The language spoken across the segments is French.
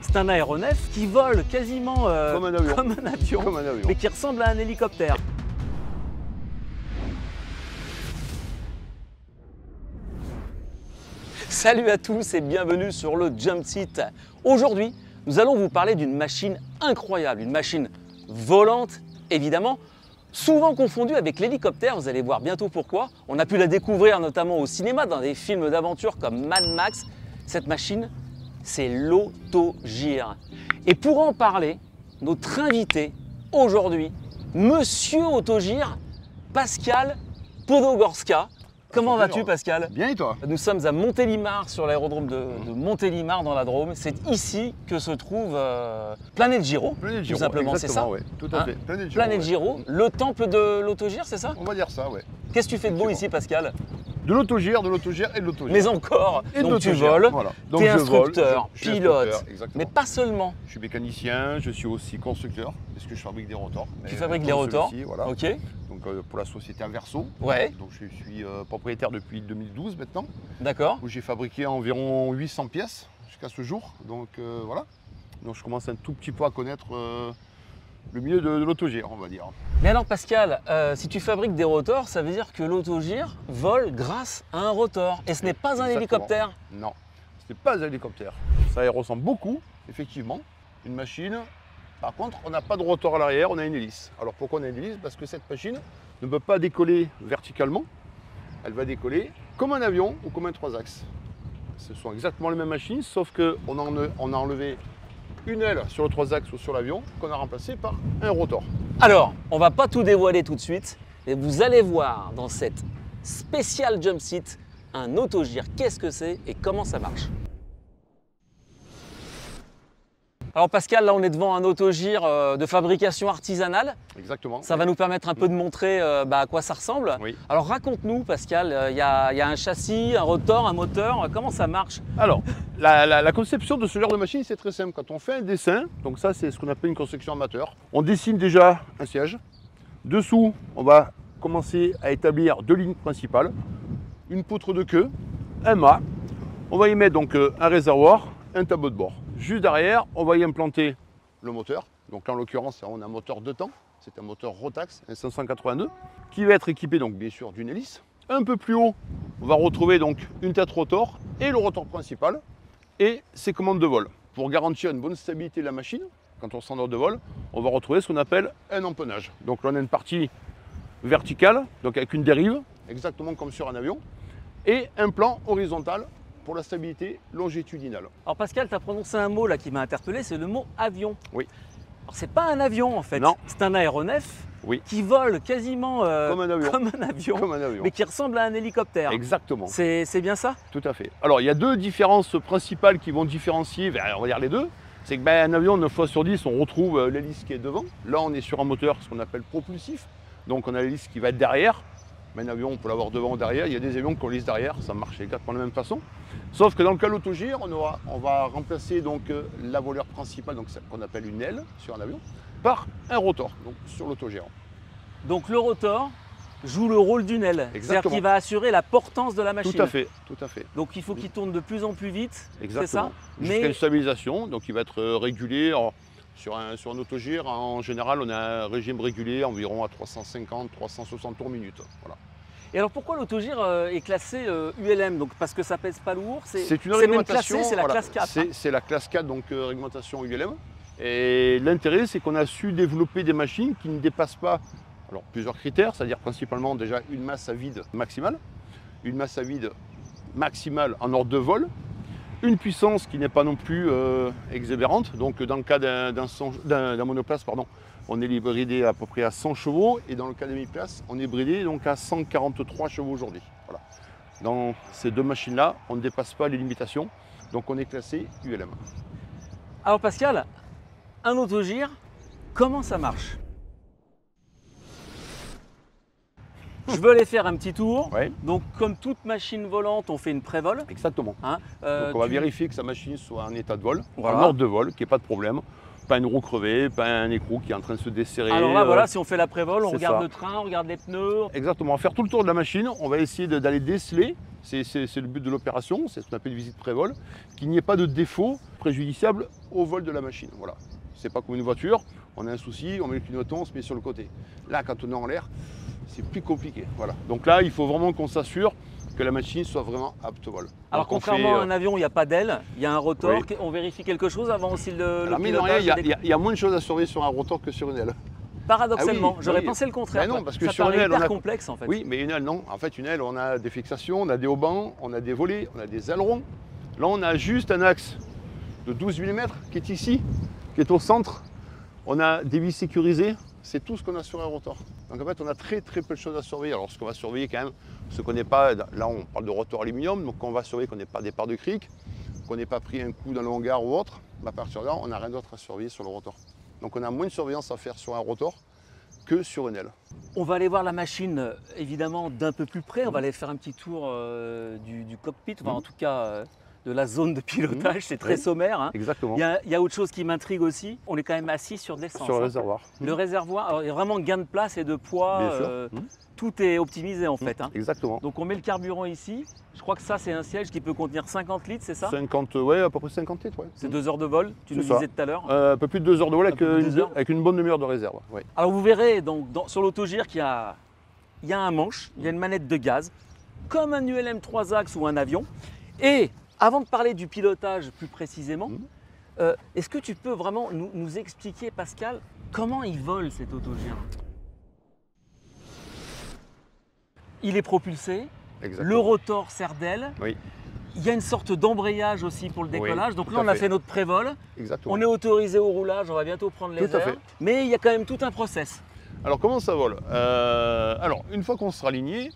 C'est un aéronef qui vole quasiment comme un avion. comme un avion, mais qui ressemble à un hélicoptère. Salut à tous et bienvenue sur le Jump Seat. Aujourd'hui, nous allons vous parler d'une machine incroyable, une machine volante évidemment, souvent confondue avec l'hélicoptère, vous allez voir bientôt pourquoi. On a pu la découvrir notamment au cinéma dans des films d'aventure comme Mad Max. Cette machine, c'est l'autogire. Et pour en parler, notre invité aujourd'hui, Monsieur Autogire, Pascal Podogorska. Comment vas-tu, Pascal? Bien et toi? Nous sommes à Montélimar, sur l'aérodrome de Montélimar dans la Drôme. C'est ici que se trouve Planète Giro, tout simplement, c'est ça? Oui, tout à fait. Planète Giro, le temple de l'autogire, c'est ça? On va dire ça, oui. Qu'est-ce que tu fais de beau ici, Pascal? De l'autogire et de l'autogire. Mais encore, et donc tu voles, voilà. tu es instructeur, je suis pilote, instructeur, mais pas seulement. Je suis mécanicien, je suis aussi constructeur, parce que je fabrique des rotors. Tu fabriques des rotors, voilà. Ok. Donc pour la société Inverso. Ouais. Donc je suis propriétaire depuis 2012 maintenant. D'accord. Où j'ai fabriqué environ 800 pièces jusqu'à ce jour. Donc voilà. Donc je commence un tout petit peu à connaître le milieu de l'autogire, on va dire. Mais alors Pascal, si tu fabriques des rotors, ça veut dire que l'autogire vole grâce à un rotor. Et ce n'est pas un hélicoptère? Non, ce n'est pas un hélicoptère. Ça y ressemble beaucoup, effectivement. Une machine. Par contre, on n'a pas de rotor à l'arrière, on a une hélice. Alors pourquoi on a une hélice? Parce que cette machine ne peut pas décoller verticalement. Elle va décoller comme un avion ou comme un 3-axes. Ce sont exactement les mêmes machines, sauf qu'on a enlevé une aile sur le 3-axes ou sur l'avion qu'on a remplacé par un rotor. Alors, on va pas tout dévoiler tout de suite, mais vous allez voir dans cette spéciale Jump Seat un autogire. Qu'est-ce que c'est et comment ça marche? Alors Pascal, là on est devant un autogire de fabrication artisanale. Exactement. Ça va nous permettre un peu de montrer à quoi ça ressemble. Oui. Alors raconte-nous Pascal, il y a un châssis, un rotor, un moteur, comment ça marche? Alors, la conception de ce genre de machine, c'est très simple. Quand on fait un dessin, donc ça c'est ce qu'on appelle une construction amateur, on dessine déjà un siège. Dessous, on va commencer à établir deux lignes principales, une poutre de queue, un mât. On va y mettre donc un réservoir, un tableau de bord. Juste derrière, on va y implanter le moteur. Donc là, en l'occurrence, on a un moteur 2 temps. C'est un moteur Rotax, un 582, qui va être équipé donc bien sûr d'une hélice. Un peu plus haut, on va retrouver donc une tête rotor et le rotor principal et ses commandes de vol. Pour garantir une bonne stabilité de la machine, quand on s'endort de vol, on va retrouver ce qu'on appelle un empennage. Donc là, on a une partie verticale, donc avec une dérive, exactement comme sur un avion, et un plan horizontal pour la stabilité longitudinale. Alors Pascal, tu as prononcé un mot là qui m'a interpellé, c'est le mot avion. Oui. Alors c'est pas un avion en fait, non. C'est un aéronef qui vole quasiment comme un avion, mais qui ressemble à un hélicoptère. Exactement. C'est bien ça? Tout à fait. Alors il y a deux différences principales qui vont différencier, on va dire les deux. C'est qu'un avion, 9 fois sur 10, on retrouve l'hélice qui est devant. Là on est sur un moteur, ce qu'on appelle propulsif. Donc on a l'hélice qui va être derrière. Mais un avion, on peut l'avoir devant ou derrière. Il y a des avions qu'on lisse derrière, ça marche exactement de la même façon. Sauf que dans le cas de l'autogire, on va remplacer donc la voleur principale, donc qu'on appelle une aile sur un avion, par un rotor, donc sur l'autogire. Donc le rotor joue le rôle d'une aile, c'est-à-dire qu'il va assurer la portance de la machine. Tout à fait, tout à fait. Donc il faut qu'il tourne de plus en plus vite, c'est ça? Jusqu'à une stabilisation, donc il va être régulé. Sur un autogire, en général, on a un régime régulé environ à 350-360 tours minute. Voilà. Et alors pourquoi l'autogire est classé ULM? Donc parce que ça pèse pas lourd? C'est une réglementation, c'est la classe 4. C'est la classe 4, donc réglementation ULM. Et l'intérêt, c'est qu'on a su développer des machines qui ne dépassent pas plusieurs critères, c'est-à-dire principalement déjà une masse à vide maximale, une masse à vide maximale en ordre de vol, une puissance qui n'est pas non plus exubérante. Donc dans le cas d'un monoplace, on est bridé à peu près à 100 chevaux et dans le cas d'un biplace, on est bridé donc à 143 chevaux aujourd'hui. Voilà. Dans ces deux machines-là, on ne dépasse pas les limitations, donc on est classé ULM. Alors Pascal, un autogire, comment ça marche? Je veux aller faire un petit tour. Ouais. Donc, comme toute machine volante, on fait une pré-vol. Exactement. Hein, donc, on va vérifier que sa machine soit en état de vol, voilà. en ordre de vol, qu'il n'y ait pas de problème. Pas une roue crevée, pas un écrou qui est en train de se desserrer. Alors là, voilà, si on fait l'après-vol, on c'est regarde ça. le train, on regarde les pneus. Exactement, on va faire tout le tour de la machine, on va essayer d'aller déceler, c'est le but de l'opération, c'est ce qu'on appelle une visite pré-vol, qu'il n'y ait pas de défaut préjudiciable au vol de la machine. Voilà. C'est pas comme une voiture, on a un souci, on met le clignotant, on se met sur le côté. Là, quand on est en l'air, c'est plus compliqué. Voilà. Donc là, il faut vraiment qu'on s'assure que la machine soit vraiment apte au vol. Alors Donc contrairement à un avion, il n'y a pas d'aile, il y a un rotor. Oui. On vérifie quelque chose avant aussi le Alors, mine de rien, pilotage. il y a moins de choses à surveiller sur un rotor que sur une aile. Paradoxalement, Ah oui, j'aurais oui. pensé le contraire. Ben non, quoi. parce que ça sur une paraît aile, hyper on a- complexe en fait. Oui, mais une aile, non. En fait, une aile, on a des fixations, on a des haubans, on a des volets, on a des ailerons. Là, on a juste un axe de 12 mm qui est ici, qui est au centre. On a des vis sécurisées. C'est tout ce qu'on a sur un rotor. Donc en fait, on a très peu de choses à surveiller. Alors ce qu'on va surveiller quand même, ce qu'on n'est pas, là on parle de rotor aluminium, donc on va surveiller qu'on n'ait pas des parts de cric, qu'on n'ait pas pris un coup dans le hangar ou autre. À partir de là, on n'a rien d'autre à surveiller sur le rotor. Donc on a moins de surveillance à faire sur un rotor que sur une aile. On va aller voir la machine évidemment d'un peu plus près. On va aller faire un petit tour du cockpit, enfin, en tout cas de la zone de pilotage. C'est très Oui. sommaire. Hein. Exactement. Il y a autre chose qui m'intrigue aussi. On est quand même assis sur de l'essence. Sur le hein. réservoir. Le réservoir, alors, il y a vraiment gain de place et de poids. Bien sûr. Tout est optimisé en fait. Hein. Exactement. Donc on met le carburant ici. Je crois que ça c'est un siège qui peut contenir 50 litres, c'est ça? 50, ouais, à peu près 50 litres. Ouais. C'est 2 heures de vol, tu C'est nous ça. disais tout à l'heure. Un peu plus de 2 heures de vol Un peu plus de 2 heures. avec une bonne demi-heure de réserve. Ouais. Alors vous verrez donc sur l'autogire qu'il y a un manche, il y a une manette de gaz, comme un ULM 3 axes ou un avion. Et avant de parler du pilotage plus précisément, est-ce que tu peux vraiment nous expliquer, Pascal, comment il vole cet autogire? Il est propulsé, Exactement. le rotor sert d'aile, Oui, il y a une sorte d'embrayage aussi pour le décollage. Donc tout là à on a fait. fait notre prévol, exactement. on est autorisé au roulage, on va bientôt prendre les Tout à airs. fait. Mais il y a quand même tout un process. Alors comment ça vole? Alors une fois qu'on sera aligné,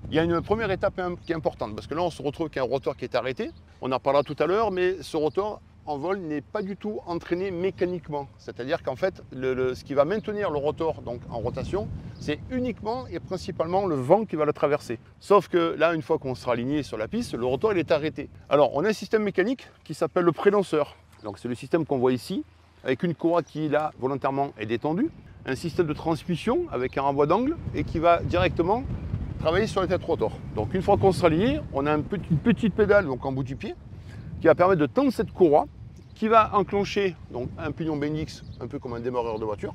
il y a une première étape qui est importante parce que là on se retrouve avec un rotor qui est arrêté. On en parlera tout à l'heure, mais ce rotor en vol n'est pas du tout entraîné mécaniquement. C'est-à-dire qu'en fait, ce qui va maintenir le rotor donc, en rotation, c'est uniquement et principalement le vent qui va le traverser. Sauf que là, une fois qu'on sera aligné sur la piste, le rotor il est arrêté. Alors on a un système mécanique qui s'appelle le prélanceur. Donc c'est le système qu'on voit ici, avec une courroie qui là volontairement est détendue, un système de transmission avec un renvoi d'angle et qui va directement travailler sur les têtes rotor. Donc une fois qu'on sera lié, on a une petite pédale donc en bout du pied qui va permettre de tendre cette courroie, qui va enclencher donc un pignon Bendix, un peu comme un démarreur de voiture,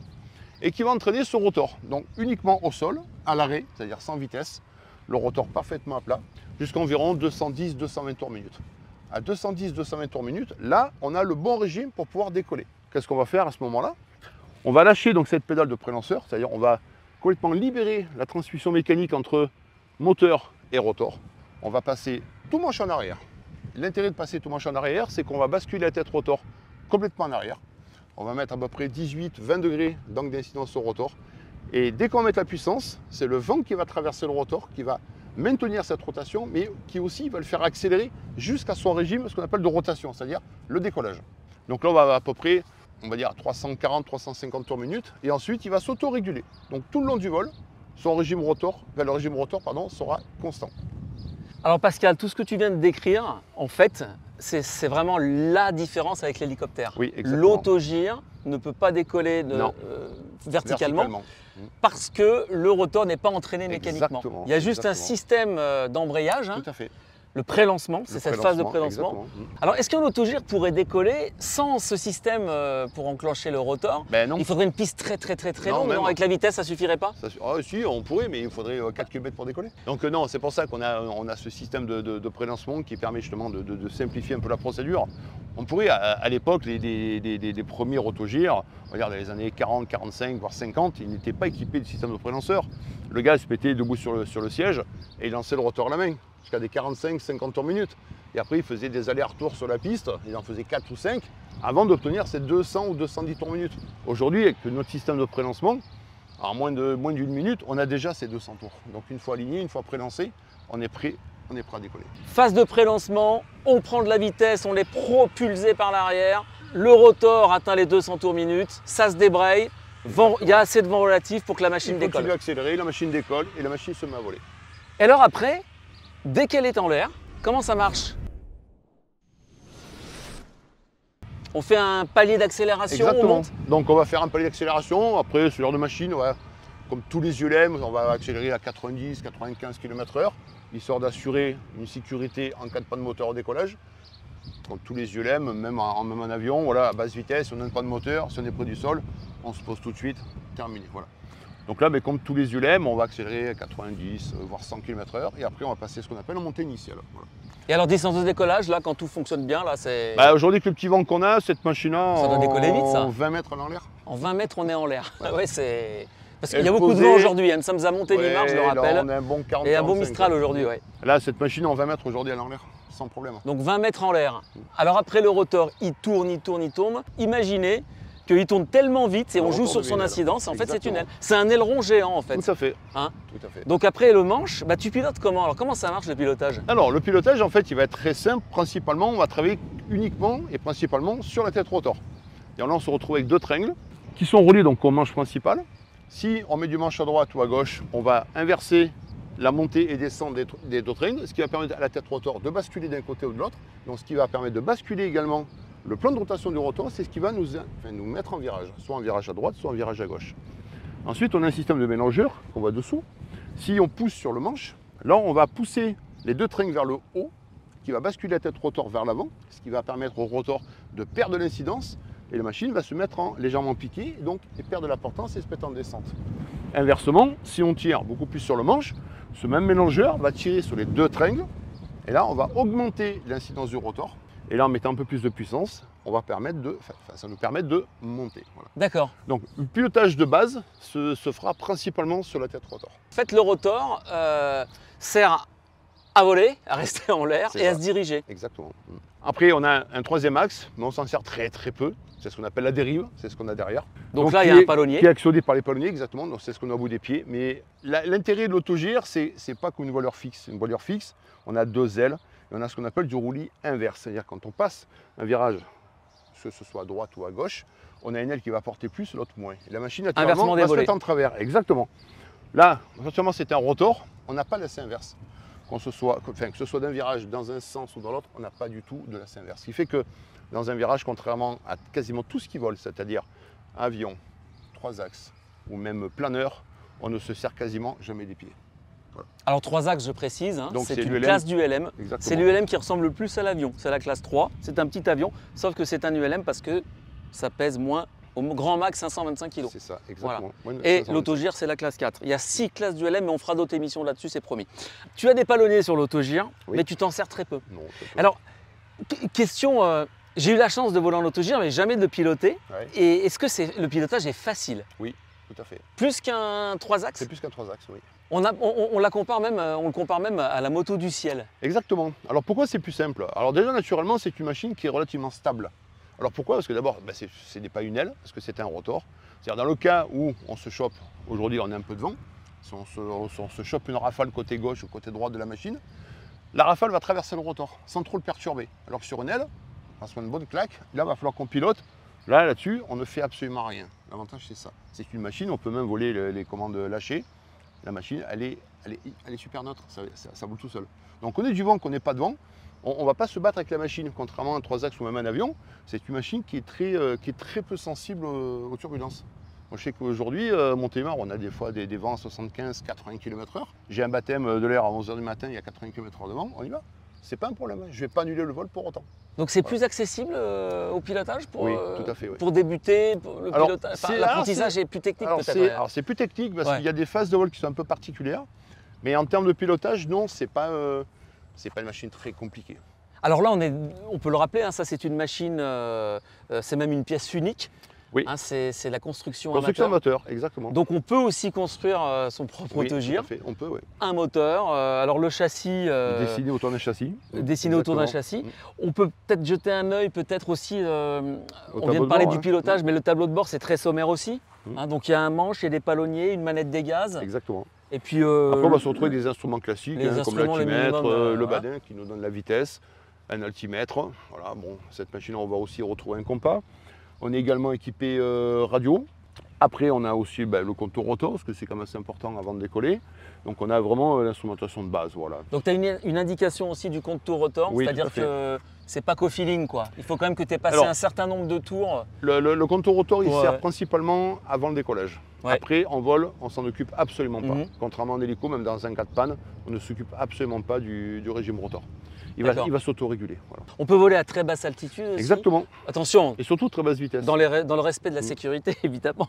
et qui va entraîner ce rotor, donc uniquement au sol, à l'arrêt, c'est-à-dire sans vitesse, le rotor parfaitement à plat, jusqu'à environ 210-220 tours minute. À 210-220 tours minute, là, on a le bon régime pour pouvoir décoller. Qu'est-ce qu'on va faire à ce moment-là? On va lâcher donc cette pédale de prélanceur, c'est-à-dire on va complètement libérer la transmission mécanique entre moteur et rotor. On va passer tout manche en arrière. L'intérêt de passer tout manche en arrière, c'est qu'on va basculer la tête rotor complètement en arrière. On va mettre à peu près 18-20 degrés d'angle d'incidence au rotor. Et dès qu'on va mettre la puissance, c'est le vent qui va traverser le rotor, qui va maintenir cette rotation, mais qui aussi va le faire accélérer jusqu'à son régime, ce qu'on appelle de rotation, c'est-à-dire le décollage. Donc là, on va à peu près, on va dire 340-350 tours minute, et ensuite, il va s'auto-réguler. Donc tout le long du vol, son régime rotor, le régime rotor sera constant. Alors Pascal, tout ce que tu viens de décrire, en fait, c'est vraiment la différence avec l'hélicoptère. Oui, exactement. L'autogire ne peut pas décoller verticalement parce que le rotor n'est pas entraîné mécaniquement. Exactement, Il y a juste un exactement. système d'embrayage, hein, Tout à fait. le prélancement, c'est Le cette phase de prélancement, prélancement. exactement. Alors est-ce qu'un autogire pourrait décoller sans ce système pour enclencher le rotor? Ben non. Il faudrait une piste très Non, longue, même. non? Avec la vitesse, ça suffirait pas? Si, on pourrait, mais il faudrait 4 km pour décoller. Donc non, c'est pour ça qu'on a ce système de prélancement qui permet justement de simplifier un peu la procédure. On pourrait, à l'époque, des premiers autogires, on va dire dans les années 40, 45, voire 50, ils n'étaient pas équipés de système de prélanceur. Le gars se mettait debout sur le siège et il lançait le rotor à la main, jusqu'à des 45-50 tours minute. Et après, il faisait des allers-retours sur la piste, il en faisait 4 ou 5, avant d'obtenir ces 200 ou 210 tours minute. Aujourd'hui, avec notre système de prélancement, en moins d'une minute, on a déjà ces 200 tours. Donc une fois aligné, une fois prélancé, on est prêt à décoller. Phase de prélancement, on prend de la vitesse, on est propulsé par l'arrière, le rotor atteint les 200 tours minute, ça se débraye, il y a assez de vent relatif pour que la machine Il décolle. continue à accélérer, la machine décolle et la machine se met à voler. Et alors après, dès qu'elle est en l'air, comment ça marche? On fait un palier d'accélération. Exactement. Donc on va faire un palier d'accélération. Après, ce genre de machine, comme tous les ULM, on va accélérer à 90-95 km/h, histoire d'assurer une sécurité en cas de panne de moteur au décollage. Comme tous les ULM, même en avion, voilà, à basse vitesse, si on n'a pas de moteur, si on est près du sol, on se pose tout de suite, terminé. Voilà. Donc là, comme tous les ULM, on va accélérer à 90, voire 100 km/h, et après on va passer ce qu'on appelle en montée initiale. Voilà. Et alors, distance de décollage, là, quand tout fonctionne bien, là, c'est... Aujourd'hui, avec le petit vent qu'on a, cette machine-là, ça doit décoller vite, ça. En 20 mètres en l'air. En 20 mètres, on est en l'air. Ouais. Ouais, c'est... Parce qu'il y a beaucoup de vent aujourd'hui. Nous sommes à Montélimar, je le rappelle. Là, on a un bon 40, et un beau Mistral aujourd'hui, ouais. Là, cette machine en 20 mètres aujourd'hui, elle est en l'air, sans problème. Donc 20 mètres en l'air. Alors après, le rotor, il tourne, il tourne, il tourne. Imaginez qu'il tourne tellement vite et on joue sur son incidence. En fait, c'est une aile. C'est un aileron géant, en fait. Tout à fait. Hein? Tout à fait. Donc après, le manche, tu pilotes comment? Alors comment ça marche, le pilotage? Alors, le pilotage, en fait, il va être très simple. Principalement, on va travailler uniquement et principalement sur la tête rotor. Et là, on se retrouve avec deux tringles qui sont reliés donc au manche principal. Si on met du manche à droite ou à gauche, on va inverser la montée et descente des deux tringles, ce qui va permettre à la tête rotor de basculer d'un côté ou de l'autre. Donc, ce qui va permettre de basculer également le plan de rotation du rotor, c'est ce qui va nous mettre en virage, soit en virage à droite, soit en virage à gauche. Ensuite, on a un système de mélangeur qu'on voit dessous. Si on pousse sur le manche, là, on va pousser les deux tringles vers le haut, qui va basculer la tête rotor vers l'avant, ce qui va permettre au rotor de perdre de l'incidence, et la machine va se mettre légèrement piquée, et perdre de la portance et se mettre en descente. Inversement, si on tire beaucoup plus sur le manche, ce même mélangeur va tirer sur les deux tringles, et là, on va augmenter l'incidence du rotor. Et là, en mettant un peu plus de puissance, ça nous permet de monter. Voilà. D'accord. Donc, le pilotage de base se fera principalement sur la tête rotor. En fait, le rotor sert à voler, à rester en l'air et à se diriger. Exactement. Après, on a un troisième axe, mais on s'en sert très très peu. C'est ce qu'on appelle la dérive, c'est ce qu'on a derrière. Donc là, il y a un palonnier. Qui est actionné par les palonniers, exactement. Donc c'est ce qu'on a au bout des pieds. Mais l'intérêt de l'autogire, c'est pas qu'une voilure fixe. Une voilure fixe, on a deux ailes et on a ce qu'on appelle du roulis inverse. C'est-à-dire quand on passe un virage, que ce soit à droite ou à gauche, on a une aile qui va porter plus, l'autre moins. Et la machine, naturellement, va se mettre en travers. Exactement. Là, naturellement, c'est un rotor. On n'a pas l'axe inverse. Que ce soit d'un virage dans un sens ou dans l'autre, on n'a pas du tout de l'axe inverse. Ce qui fait que dans un virage, contrairement à quasiment tout ce qui vole, c'est-à-dire avion, trois axes ou même planeur, on ne se sert quasiment jamais des pieds. Voilà. Alors trois axes, je précise, c'est une l'ULM. classe d'ULM. C'est l'ULM qui ressemble le plus à l'avion. C'est la classe 3, c'est un petit avion, sauf que c'est un ULM parce que ça pèse moins, au grand max 525 kg. C'est ça, exactement. Voilà. Et l'autogire, c'est la classe 4. Il y a 6 classes d'ULM, mais on fera d'autres émissions là-dessus, c'est promis. Tu as des palonniers sur l'autogire, mais tu t'en sers très peu. Non, très peu. Alors, question, j'ai eu la chance de voler en autogire, mais jamais de le piloter. Ouais. Et est-ce que le pilotage est facile? Oui, tout à fait. Plus qu'un 3 axes? C'est plus qu'un 3 axes, oui. On le compare même à la moto du ciel. Exactement. Alors pourquoi c'est plus simple? Alors déjà, naturellement, c'est une machine qui est relativement stable. Alors pourquoi? Parce que d'abord, ce n'est pas une aile, parce que c'est un rotor. C'est-à-dire dans le cas où on se chope, aujourd'hui on a un peu de vent, si on se chope une rafale côté gauche ou côté droit de la machine, la rafale va traverser le rotor sans trop le perturber. Alors que sur une aile, on se met une bonne claque, là il va falloir qu'on pilote. Là-dessus, on ne fait absolument rien. L'avantage c'est ça. C'est qu'une machine, on peut même voler les commandes lâchées. La machine, elle est super neutre, ça vole tout seul. Donc on est du vent, qu'on n'ait pas de vent, on ne va pas se battre avec la machine, contrairement à un 3 axes ou même un avion. C'est une machine qui est très peu sensible aux turbulences. Moi, je sais qu'aujourd'hui, Montélimar, on a des fois des vents à 75-80 km/h. J'ai un baptême de l'air à 11 h du matin, il y a 80 km/h de vent, on y va. C'est pas un problème, je ne vais pas annuler le vol pour autant. Donc c'est plus accessible au pilotage oui, tout à fait, oui. Pour débuter, l'apprentissage est plus technique peut-être. Alors c'est plus technique parce qu'il y a des phases de vol qui sont un peu particulières. Mais en termes de pilotage, non, c'est pas une machine très compliquée. Alors là, on peut le rappeler, ça c'est une machine, c'est même une pièce unique. Oui. C'est la construction moteur, exactement. Donc on peut aussi construire son propre autogire. Tout à fait. On peut, oui. Un moteur, alors le châssis… dessiné autour d'un châssis. Dessiné autour d'un châssis. On peut peut-être jeter un œil, peut-être aussi, on vient de parler du pilotage, mais le tableau de bord c'est très sommaire aussi. Donc il y a un manche, il y a des altimètres, une manette des gaz. Exactement. Et puis, après on va se retrouver avec des instruments classiques, comme l'altimètre, le badin qui nous donne la vitesse, un altimètre. Voilà, bon, cette machine on va aussi retrouver un compas. On est également équipé radio, Après, on a aussi le contour rotor, parce que c'est quand même assez important avant de décoller. Donc on a vraiment l'instrumentation de base. Voilà. Donc tu as une indication aussi du contour rotor, Oui, c'est-à-dire que c'est pas qu'au feeling, quoi. Il faut quand même que tu aies passé un certain nombre de tours. Le contour rotor, il sert principalement avant le décollage. Ouais. Après, en vol, on s'en occupe absolument pas. Contrairement en hélico, même dans un cas de panne, on ne s'occupe absolument pas du régime rotor. Il va s'auto-réguler. Voilà. On peut voler à très basse altitude aussi. Exactement. Attention. Et surtout très basse vitesse. Dans le respect de la sécurité, évidemment.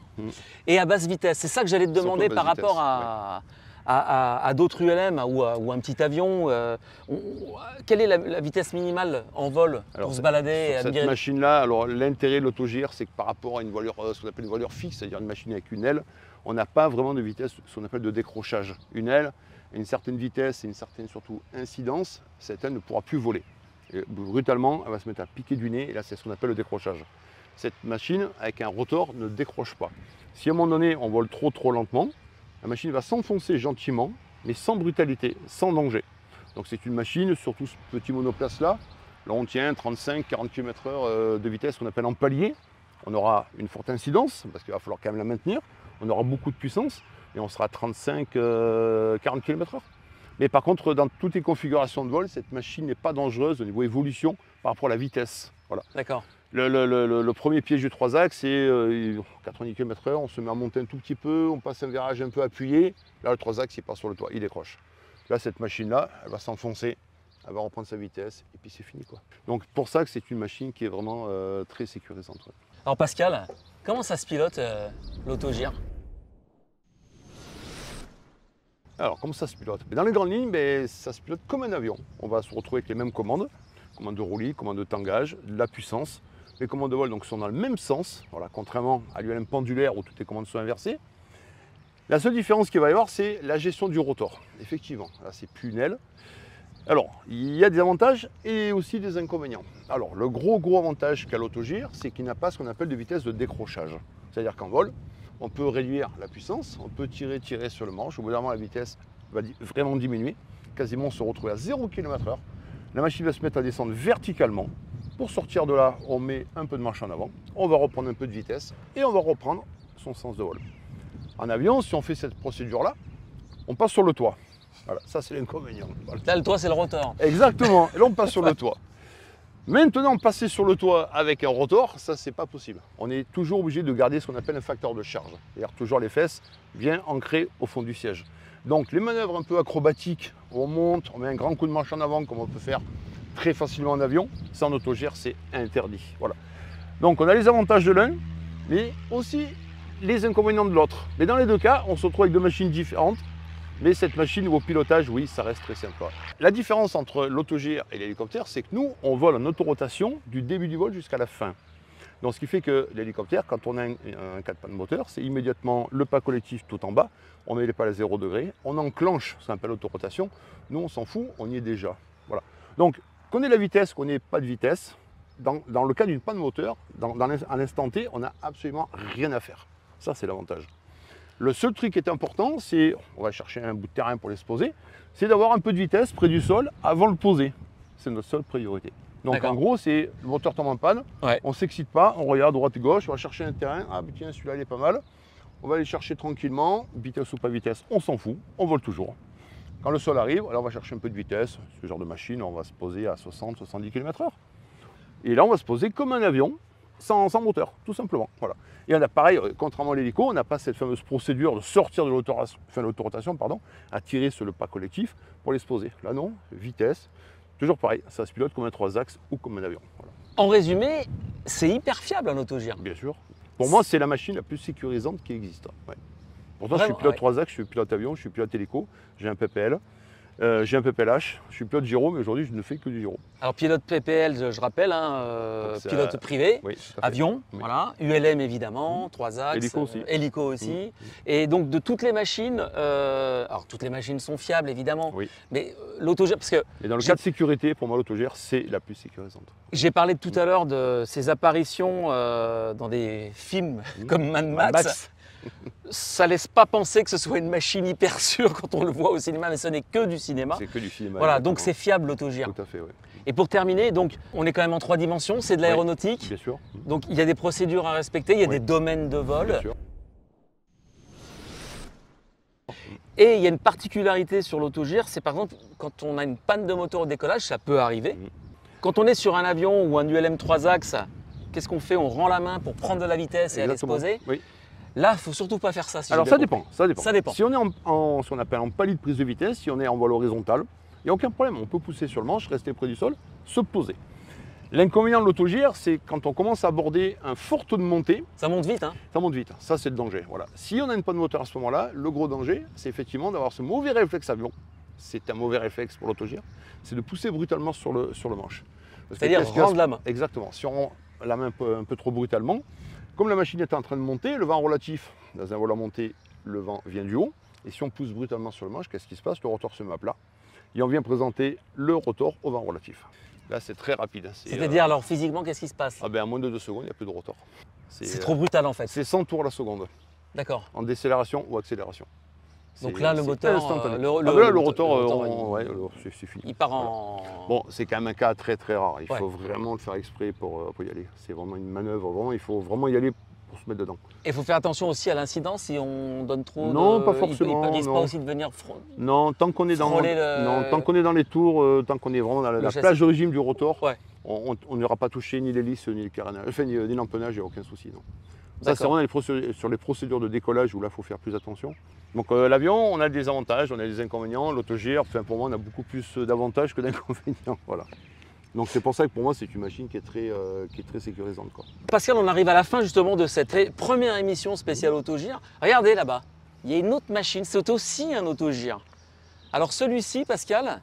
Et à basse vitesse. C'est ça que j'allais te demander par rapport à d'autres ULM ou un petit avion. Quelle est la vitesse minimale en vol pour se balader sur cette machine-là, alors l'intérêt de l'autogire, c'est que par rapport à une voilure, ce qu'on appelle une voilure fixe, c'est-à-dire une machine avec une aile, on n'a pas vraiment de vitesse, ce qu'on appelle de décrochage. Une aile, à une certaine vitesse et une certaine surtout incidence, cette aile ne pourra plus voler. Et brutalement, elle va se mettre à piquer du nez et là c'est ce qu'on appelle le décrochage. Cette machine avec un rotor ne décroche pas. Si à un moment donné on vole trop lentement, la machine va s'enfoncer gentiment, mais sans brutalité, sans danger. Donc c'est une machine, surtout ce petit monoplace là on tient 35-40 km/h de vitesse qu'on appelle en palier. On aura une forte incidence, parce qu'il va falloir quand même la maintenir. On aura beaucoup de puissance et on sera à 35-40 km/h. Mais par contre, dans toutes les configurations de vol, cette machine n'est pas dangereuse au niveau évolution par rapport à la vitesse. Voilà. D'accord. Le premier piège du 3 axes, c'est 90 km/h, on se met à monter un tout petit peu, on passe un virage un peu appuyé. Là, le 3 axes, il part sur le toit, il décroche. Là, cette machine-là, elle va s'enfoncer, elle va reprendre sa vitesse et puis c'est fini, quoi. Donc pour ça que c'est une machine qui est vraiment très sécurisante. Ouais. Alors Pascal, comment ça se pilote l'autogire? Alors comment ça se pilote? Dans les grandes lignes, ça se pilote comme un avion. On va se retrouver avec les mêmes commandes, commande de roulis, commande de tangage, de la puissance. Les commandes de vol donc, sont dans le même sens, voilà, contrairement à l'ULM pendulaire où toutes les commandes sont inversées. La seule différence qu'il va y avoir, c'est la gestion du rotor. Effectivement, là c'est plus une aile. Alors, il y a des avantages et aussi des inconvénients. Alors, le gros avantage qu'a l'autogire, c'est qu'il n'a pas ce qu'on appelle de vitesse de décrochage. C'est-à-dire qu'en vol, on peut réduire la puissance, on peut tirer sur le manche. Au bout d'un moment, la vitesse va vraiment diminuer. Quasiment se retrouver à 0 km/h. La machine va se mettre à descendre verticalement. Pour sortir de là, on met un peu de marche en avant. On va reprendre un peu de vitesse et on va reprendre son sens de vol. En avion, si on fait cette procédure-là, on passe sur le toit. Voilà, ça c'est l'inconvénient. Voilà. Là, le toit, c'est le rotor. Exactement, et là on passe sur le toit. Maintenant, passer sur le toit avec un rotor, ça c'est pas possible. On est toujours obligé de garder ce qu'on appelle un facteur de charge. C'est-à-dire toujours les fesses bien ancrées au fond du siège. Donc les manœuvres un peu acrobatiques, on monte, on met un grand coup de manche en avant comme on peut faire très facilement en avion, ça en autogire c'est interdit. Voilà. Donc on a les avantages de l'un, mais aussi les inconvénients de l'autre. Mais dans les deux cas, on se retrouve avec deux machines différentes. Mais cette machine au pilotage, oui, ça reste très simple. La différence entre l'autogire et l'hélicoptère, c'est que nous, on vole en autorotation du début du vol jusqu'à la fin. Donc ce qui fait que l'hélicoptère, quand on a un cas de panne moteur, c'est immédiatement le pas collectif tout en bas, on met les pales à 0 degré, on enclenche ce qu'on appelle l'autorotation. Nous, on s'en fout, on y est déjà. Voilà. Donc, qu'on ait la vitesse, qu'on n'ait pas de vitesse, dans le cas d'une panne moteur, à l'instant T, on n'a absolument rien à faire. Ça, c'est l'avantage. Le seul truc qui est important, c'est, on va chercher un bout de terrain pour les se poser, c'est d'avoir un peu de vitesse près du sol avant de le poser. C'est notre seule priorité. Donc en gros, c'est le moteur tombe en panne, on ne s'excite pas, on regarde droite et gauche, on va chercher un terrain, ah tiens celui-là il est pas mal, on va aller chercher tranquillement, vitesse ou pas vitesse, on s'en fout, on vole toujours. Quand le sol arrive, alors on va chercher un peu de vitesse, ce genre de machine, on va se poser à 60-70 km/h. Et là on va se poser comme un avion, sans moteur, tout simplement. Voilà. Et on a pareil, contrairement à l'hélico, on n'a pas cette fameuse procédure de sortir de l'autorotation, à tirer sur le pas collectif pour les se poser. Là non, vitesse, toujours pareil, ça se pilote comme un 3 axes ou comme un avion. Voilà. En résumé, c'est hyper fiable un autogire. Bien sûr. Pour moi, c'est la machine la plus sécurisante qui existe. Ouais. Pourtant, je suis pilote 3 axes, je suis pilote avion, je suis pilote hélico, j'ai un PPL. J'ai un PPLH, je suis pilote gyro, mais aujourd'hui je ne fais que du gyro. Alors pilote PPL, je rappelle, pilote privé, oui, avion, oui. Voilà, ULM évidemment, 3 axes, hélico aussi. Et donc de toutes les machines, alors toutes les machines sont fiables évidemment, oui. Mais l'autogire, parce que... Et dans le cas de sécurité, pour moi l'autogire c'est la plus sécurisante. J'ai parlé tout à l'heure de ces apparitions dans des films comme Mad Max. Ça laisse pas penser que ce soit une machine hyper sûre quand on le voit au cinéma, mais ce n'est que du cinéma. C'est que du cinéma. Voilà, donc c'est fiable l'autogire. Tout à fait, oui. Et pour terminer, donc on est quand même en 3 dimensions, c'est de l'aéronautique. Bien sûr. Donc il y a des procédures à respecter, il y a des domaines de vol. Bien sûr. Et il y a une particularité sur l'autogire, c'est par exemple quand on a une panne de moteur au décollage, ça peut arriver. Quand on est sur un avion ou un ULM 3 axes, qu'est-ce qu'on fait? On rend la main pour prendre de la vitesse et aller se poser. Oui. Là, il ne faut surtout pas faire ça. Si Alors ça dépend, ça dépend. Ça dépend. Si on est ce qu'on appelle en palier de prise de vitesse, si on est en vol horizontal, il n'y a aucun problème. On peut pousser sur le manche, rester près du sol, se poser. L'inconvénient de l'autogire, c'est quand on commence à aborder un fort taux de montée. Ça monte vite, hein? Ça monte vite, ça c'est le danger. Voilà. Si on a une panne de moteur à ce moment-là, le gros danger, c'est effectivement d'avoir ce mauvais réflexe avion. C'est un mauvais réflexe pour l'autogire, c'est de pousser brutalement sur le manche. C'est-à-dire rendre la main. Exactement. Si on rend la main un peu trop brutalement, comme la machine est en train de monter, le vent relatif, dans un vol à montée, le vent vient du haut. Et si on pousse brutalement sur le manche, qu'est-ce qui se passe? Le rotor se met à plat. Et on vient présenter le rotor au vent relatif. Là, c'est très rapide. C'est-à-dire, alors physiquement, qu'est-ce qui se passe? En moins de 2 secondes, il n'y a plus de rotor. C'est trop brutal en fait. C'est 100 tours la seconde. D'accord. En décélération ou accélération. Donc là, le moteur, le rotor, c'est fini. Il part en... Bon, c'est quand même un cas très très rare. Il faut vraiment le faire exprès pour y aller. C'est vraiment une manœuvre. Vraiment, il faut vraiment y aller pour se mettre dedans. Et il faut faire attention aussi à l'incidence si on donne trop. Non, pas forcément. Il ne risque pas aussi de venir non, tant qu'on est dans les tours, tant qu'on est vraiment dans la plage de régime du rotor, on n'aura pas touché ni l'hélice ni le carénage, enfin ni l'empennage, il n'y a aucun souci. Non. Ça, c'est vraiment sur les procédures de décollage où là, il faut faire plus attention. Donc l'avion, on a des avantages, on a des inconvénients. L'autogire, enfin, pour moi, on a beaucoup plus d'avantages que d'inconvénients. Voilà. Donc c'est pour ça que pour moi, c'est une machine qui est très sécurisante, quoi. Pascal, on arrive à la fin justement de cette première émission spéciale autogire. Regardez là-bas, il y a une autre machine, c'est aussi un autogire. Alors celui-ci, Pascal,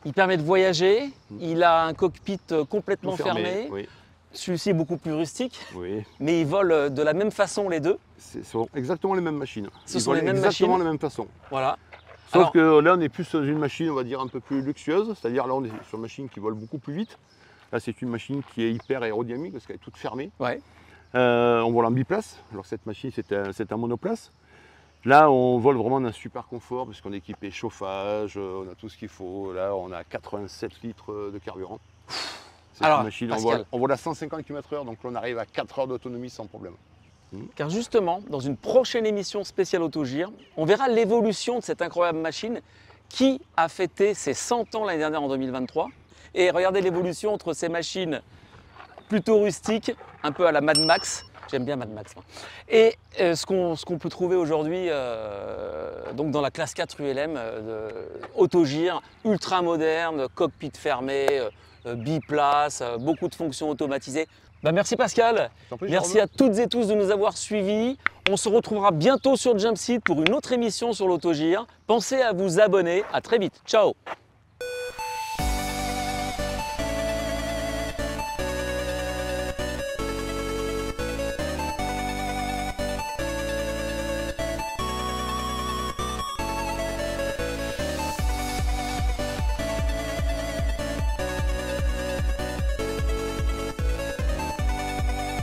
il permet de voyager, il a un cockpit complètement fermé. Oui. Celui-ci est beaucoup plus rustique, oui. Mais ils volent de la même façon les deux. Ce sont exactement les mêmes machines. Ce sont les mêmes machines. Exactement la même façon. Voilà. Sauf que là, on est plus sur une machine, on va dire, un peu plus luxueuse. C'est-à-dire là, on est sur une machine qui vole beaucoup plus vite. Là, c'est une machine qui est hyper aérodynamique parce qu'elle est toute fermée. Ouais. On vole en biplace. Alors cette machine, c'est un monoplace. Là, on vole vraiment dans un super confort parce qu'on est équipé chauffage, on a tout ce qu'il faut. Là, on a 87 litres de carburant. C'est une machine, on vole à 150 km/h, donc là, on arrive à 4 heures d'autonomie sans problème. Car justement, dans une prochaine émission spéciale autogire, on verra l'évolution de cette incroyable machine qui a fêté ses 100 ans l'année dernière en 2023. Et regardez l'évolution entre ces machines plutôt rustiques, un peu à la Mad Max. J'aime bien Mad Max. Et ce qu'on peut trouver aujourd'hui donc dans la classe 4 ULM, autogire, ultra moderne, cockpit fermé, biplace, beaucoup de fonctions automatisées. Merci Pascal, merci à toutes et tous de nous avoir suivis. On se retrouvera bientôt sur Jumpseat pour une autre émission sur l'autogire. Pensez à vous abonner, à très vite, ciao.